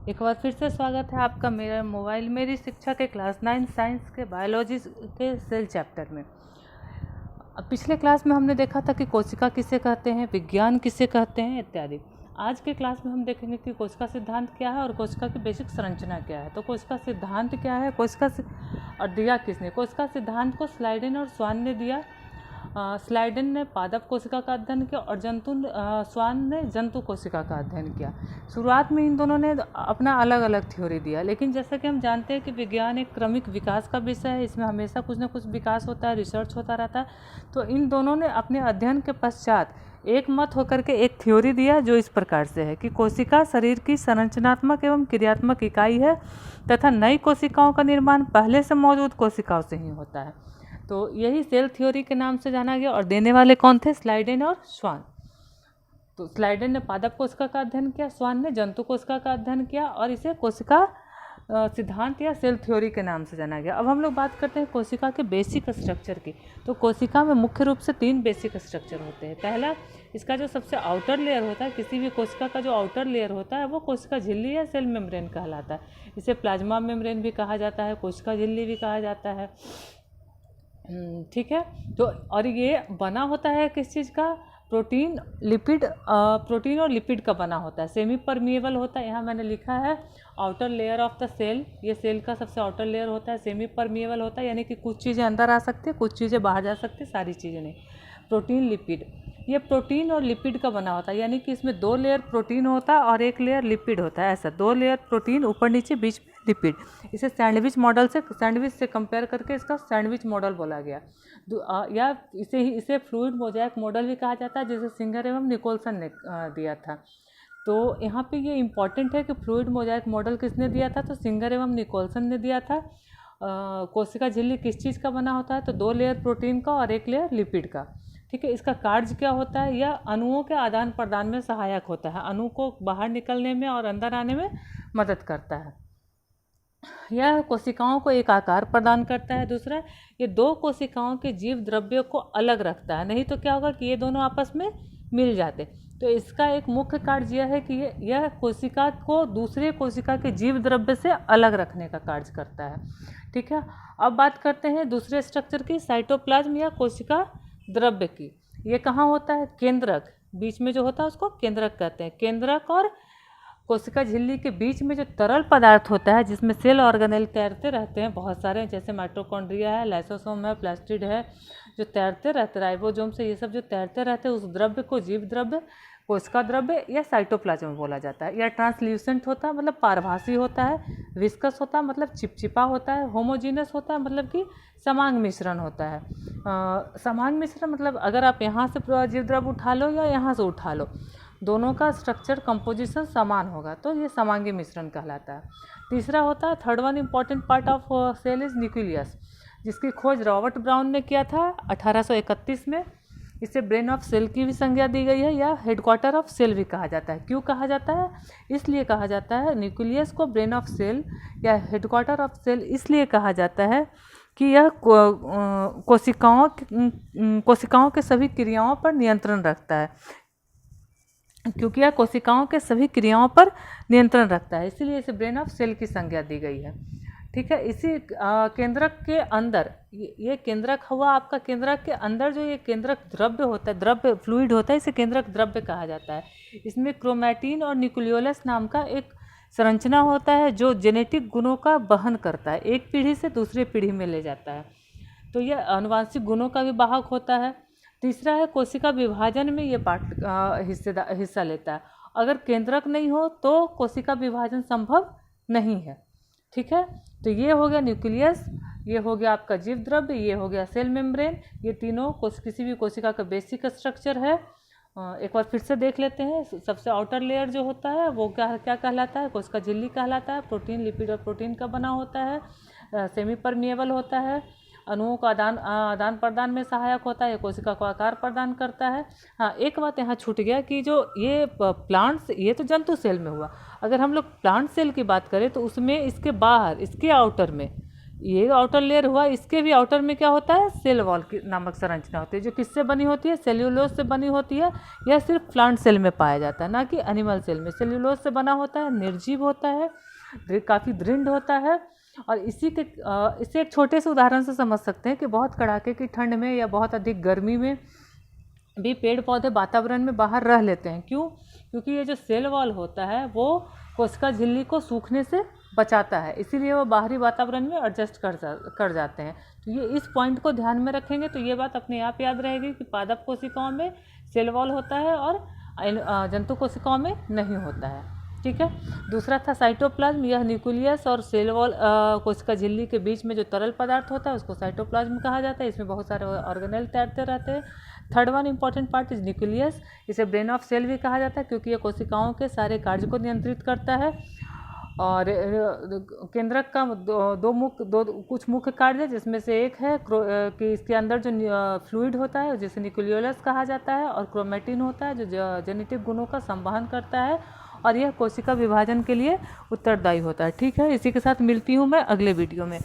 एक बार फिर से स्वागत है आपका मेरा मोबाइल मेरी शिक्षा के क्लास 9 साइंस के बायोलॉजी के सेल चैप्टर में। पिछले क्लास में हमने देखा था कि कोशिका किसे कहते हैं, विज्ञान किसे कहते हैं इत्यादि। आज के क्लास में हम देखेंगे कि कोशिका सिद्धांत क्या है और कोशिका की बेसिक संरचना क्या है। तो कोशिका सिद्धांत क्या है, और दिया किसने? कोशिका सिद्धांत को स्लाइडेन और स्वान ने दिया। स्लाइडेन ने पादप कोशिका का अध्ययन किया और स्वान ने जंतु कोशिका का अध्ययन किया। शुरुआत में इन दोनों ने अपना अलग अलग थ्योरी दिया, लेकिन जैसा कि हम जानते हैं कि विज्ञान एक क्रमिक विकास का विषय है, इसमें हमेशा कुछ ना कुछ विकास होता है, रिसर्च होता रहता है। तो इन दोनों ने अपने अध्ययन के पश्चात एक मत होकर के एक थ्योरी दिया जो इस प्रकार से है कि कोशिका शरीर की संरचनात्मक एवं क्रियात्मक इकाई है तथा नई कोशिकाओं का निर्माण पहले से मौजूद कोशिकाओं से ही होता है। तो यही सेल थ्योरी के नाम से जाना गया और देने वाले कौन थे? स्लाइडेन और स्वान। तो स्लाइडेन ने पादप कोशिका का अध्ययन किया, स्वान ने जंतु कोशिका का अध्ययन किया और इसे कोशिका सिद्धांत या सेल थ्योरी के नाम से जाना गया। अब हम लोग बात करते हैं कोशिका के बेसिक स्ट्रक्चर की। तो कोशिका में मुख्य रूप से 3 बेसिक स्ट्रक्चर होते हैं। पहला, इसका जो सबसे आउटर लेयर होता है, किसी भी कोशिका का जो आउटर लेयर होता है वो कोशिका झिल्ली या सेल मेम्ब्रेन कहलाता है। इसे प्लाज्मा मेम्ब्रेन भी कहा जाता है, कोशिका झिल्ली भी कहा जाता है। ठीक है। तो और ये बना होता है किस चीज़ का? प्रोटीन और लिपिड का बना होता है। सेमी परमिएबल होता है, यहाँ मैंने लिखा है outer layer of the cell. ये सेल का सबसे आउटर लेयर होता है। सेमी परमिएबल होता है, यानी कि कुछ चीज़ें अंदर आ सकती है, कुछ चीज़ें बाहर जा सकती है, सारी चीज़ें नहीं। प्रोटीन लिपिड, ये प्रोटीन और लिपिड का बना होता है, यानी कि इसमें 2 लेयर प्रोटीन होता है और 1 लेयर लिपिड होता है। ऐसा 2 लेयर प्रोटीन ऊपर नीचे, बीच में लिपिड। इसे सैंडविच से कंपेयर करके इसका सैंडविच मॉडल बोला गया। या इसे फ्लूइड मोज़ेक मॉडल भी कहा जाता है, जिसे सिंगर एवं निकोलसन ने दिया था। तो यहाँ पे ये इम्पॉर्टेंट है कि फ्लूइड मोज़ेक मॉडल किसने दिया था? तो सिंगर एवं निकोलसन ने दिया था। कोशिका झिल्ली किस चीज़ का बना होता है? तो 2 लेयर प्रोटीन का और 1 लेयर लिपिड का। ठीक है। इसका कार्य क्या होता है? यह अणुओं के आदान प्रदान में सहायक होता है, अणु को बाहर निकलने में और अंदर आने में मदद करता है। यह कोशिकाओं को एक आकार प्रदान करता है। दूसरा, ये 2 कोशिकाओं के जीव द्रव्य को अलग रखता है, नहीं तो क्या होगा कि ये दोनों आपस में मिल जाते। तो इसका एक मुख्य कार्य यह है कि यह कोशिका को दूसरे कोशिका के जीव द्रव्य से अलग रखने का कार्य करता है। ठीक है। अब बात करते हैं दूसरे स्ट्रक्चर की, साइटोप्लाज्म या कोशिका द्रव्य की। ये कहाँ होता है? केंद्रक, बीच में जो होता है उसको केंद्रक कहते हैं। केंद्रक और कोशिका झिल्ली के बीच में जो तरल पदार्थ होता है, जिसमें सेल ऑर्गेनेल तैरते रहते हैं, बहुत सारे, जैसे माइटोकॉन्ड्रिया है, लाइसोसोम है, प्लास्टिड है, जो तैरते रहते, राइबोसोम से, ये सब जो तैरते रहते हैं, उस द्रव्य को जीव द्रव्य, कोशिका द्रव्य या साइटोप्लाज्म बोला जाता है। या ट्रांसल्यूसेंट होता है, मतलब पारभासी होता है। विस्कस होता है, मतलब चिपचिपा होता है। होमोजीनस होता है, मतलब कि समांग मिश्रण होता है। समांग मिश्रण मतलब अगर आप यहाँ से जीव द्रव्य उठा लो या यहाँ से उठा लो, दोनों का स्ट्रक्चर कंपोजिशन समान होगा, तो ये समांगी मिश्रण कहलाता है। तीसरा होता है, third one important part of cell is nucleus, जिसकी खोज रॉबर्ट ब्राउन ने किया था 1831 में। इसे ब्रेन ऑफ सेल की भी संज्ञा दी गई है, या हेडक्वार्टर ऑफ सेल भी कहा जाता है। क्यों कहा जाता है? इसलिए कहा जाता है न्यूक्लियस को ब्रेन ऑफ सेल या हेडक्वार्टर ऑफ सेल इसलिए कहा जाता है कि यह कोशिकाओं के सभी क्रियाओं पर नियंत्रण रखता है, क्योंकि यह कोशिकाओं के सभी क्रियाओं पर नियंत्रण रखता है, इसीलिए इसे ब्रेन ऑफ सेल की संज्ञा दी गई है। ठीक है। इसी केंद्रक के अंदर, ये केंद्रक हुआ आपका, केंद्रक के अंदर जो ये केंद्रक द्रव्य होता है, द्रव्य फ्लूइड होता है, इसे केंद्रक द्रव्य कहा जाता है। इसमें क्रोमैटिन और न्यूक्लियोलस नाम का एक संरचना होता है जो जेनेटिक गुणों का वहन करता है, एक पीढ़ी से दूसरी पीढ़ी में ले जाता है। तो यह आनुवांशिक गुणों का भी वाहक होता है। तीसरा है, कोशिका विभाजन में ये पार्ट हिस्सा लेता है। अगर केंद्रक नहीं हो तो कोशिका विभाजन संभव नहीं है। ठीक है। तो ये हो गया न्यूक्लियस, ये हो गया आपका जीव द्रव्य, ये हो गया सेल मेम्ब्रेन। ये तीनों किसी भी कोशिका का बेसिक स्ट्रक्चर है। एक बार फिर से देख लेते हैं। सबसे आउटर लेयर जो होता है वो क्या कहलाता है? कोशिका झिल्ली कहलाता है। प्रोटीन, लिपिड और प्रोटीन का बना होता है। सेमी परमिएबल होता है, अणुओं का आदान प्रदान में सहायक होता है, कोशिका को आकार प्रदान करता है। हाँ, एक बात यहाँ छूट गया कि जो ये प्लांट्स, ये तो जंतु सेल में हुआ। अगर हम लोग प्लांट सेल की बात करें तो उसमें इसके बाहर, इसके आउटर में ये आउटर लेयर हुआ, इसके भी आउटर में क्या होता है, सेल वॉल की नामक संरचना होती है, जो किससे बनी होती है, सेल्यूलोज से बनी होती है। यह सिर्फ प्लांट सेल में पाया जाता है, ना कि एनिमल सेल में। सेल्यूलोज से बना होता है, निर्जीव होता है, काफ़ी दृढ़ होता है। और इसे एक छोटे से उदाहरण से समझ सकते हैं कि बहुत कड़ाके की ठंड में या बहुत अधिक गर्मी में भी पेड़ पौधे वातावरण में बाहर रह लेते हैं। क्यों? क्योंकि ये जो सेल वॉल होता है वो कोशिका झिल्ली को सूखने से बचाता है, इसीलिए वो बाहरी वातावरण में एडजस्ट कर जाते हैं। तो ये इस पॉइंट को ध्यान में रखेंगे तो ये बात अपने आप याद रहेगी कि पादप कोशिकाओं में सेल वॉल होता है और जंतु कोशिकाओं में नहीं होता है। ठीक है। दूसरा था साइटोप्लाज्म। यह न्यूक्लियस और सेल वॉल कोशिका झिल्ली के बीच में जो तरल पदार्थ होता है उसको साइटोप्लाज्म कहा जाता है। इसमें बहुत सारे ऑर्गेनेल तैरते रहते हैं। Third one important part is nucleus. इसे ब्रेन ऑफ सेल भी कहा जाता है क्योंकि यह कोशिकाओं के सारे कार्य को नियंत्रित करता है। और केंद्रक का कुछ मुख्य कार्य है, जिसमें से एक है कि इसके अंदर जो फ्लूइड होता है जिसे न्यूक्लियोलस कहा जाता है, और क्रोमेटिन होता है जो जेनेटिक गुणों का संवहन करता है, और यह कोशिका विभाजन के लिए उत्तरदायी होता है। ठीक है, इसी के साथ मिलती हूँ मैं अगले वीडियो में।